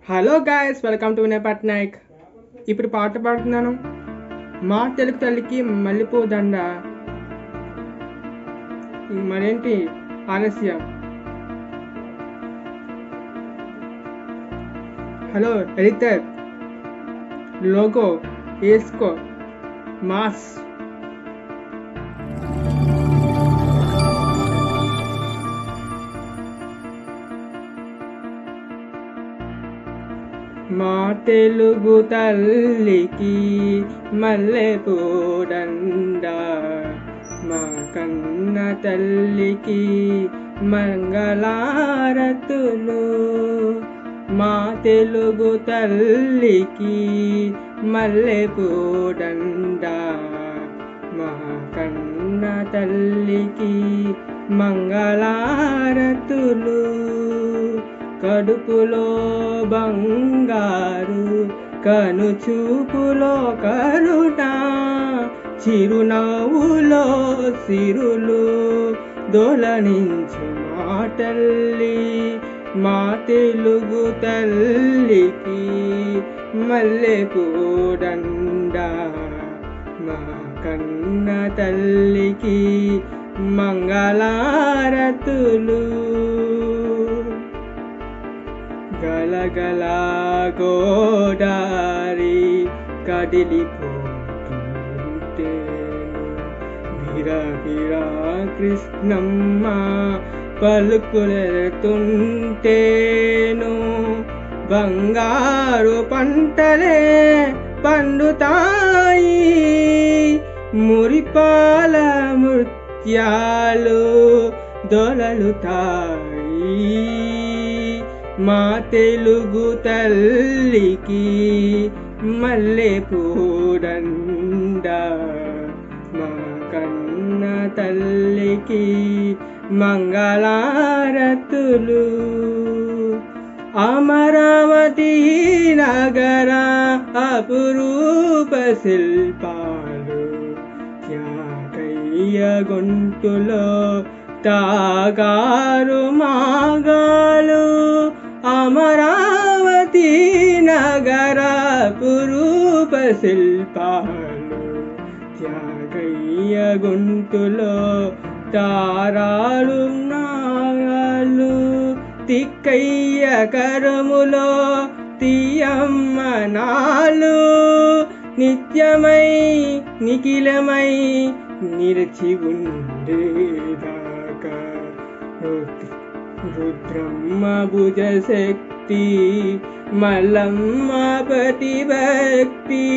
Hello guys, welcome to Vinay Patnaik. ఇప్పుడు పాట పాడుతున్నాను. మా తెలుగు తల్లికి మల్లెపూ దండ. మరేంటి ఆలస్యం? హలో ఎడిటర్, లోగో వేసుకో. మాస్ మా తెలుగు తల్లికి మల్లెపూ దండ, మా కన్న తల్లికి మంగళారతులు. మా తెలుగు తల్లికి మల్లెపూ దండ, మా కన్న తల్లికి మంగళారతులు. కడుపులో బంగారు, కనుచూపులో కరుణ, చిరునవ్వులో సిరులు దొలనించు మా తల్లి. మా తెలుగు తల్లికి మల్లెపూ దండ, మా కన్న తల్లికి మంగళారతులు. గలగల గోదారి కదిలిపోతుంటేను, బిరబిరా కృష్ణమ్మ పలుకులెడుతుంటేను, బంగారు పంటలే పండుతాయి, మురిపాల ముత్యాలు దొలలుతాయి. మా తెలుగు తల్లికి మల్లెపూ దండ, మా కన్న తల్లికి మంగళారతులు. అమరావతి నగర అపురూప శిల్పాలు, త్యాగయ్య గొంతులో తాగారు మాగాలు. అమరావతి నగర పురూప శిల్పాలు, త్యాగయ్య గొంతులో తారాలు నాగాలు. తిక్కయ్య కరములో తీయమ్మ నాలు, నిత్యమై నిఖిలమై నిలిచి ఉండేదాకా. రుద్రమ్మ భుజశక్తి, మల్లమ్మ పతిభక్తి,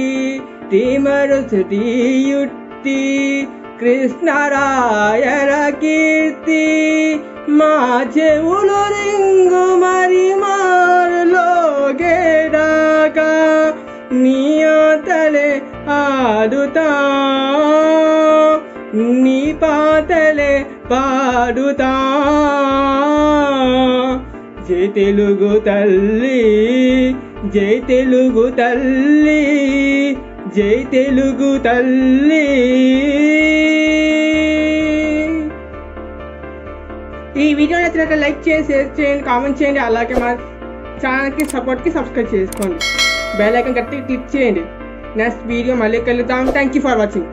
తిమరుసతియుక్తి, కృష్ణరాయల కీర్తి. మా చెవులు రింగు మరి మారులోగేదాకా నీ ఆతలే ఆడుతా, నీ పాటలే పాడుతా. జై తెలుగు తల్లి, జై తెలుగు తల్లి, జై తెలుగు తల్లి. ఈ వీడియో నచ్చినట్లయితే లైక్ చేయండి, షేర్ చేయండి, కామెంట్ చేయండి. అలాగే మా ఛానల్కి సబ్స్క్రైబ్ చేసుకోండి. బెల్ ఐకాన్ గట్టిగా క్లిక్ చేయండి. నెక్స్ట్ వీడియో మళ్ళీ కలుద్దాం. Thank you for watching.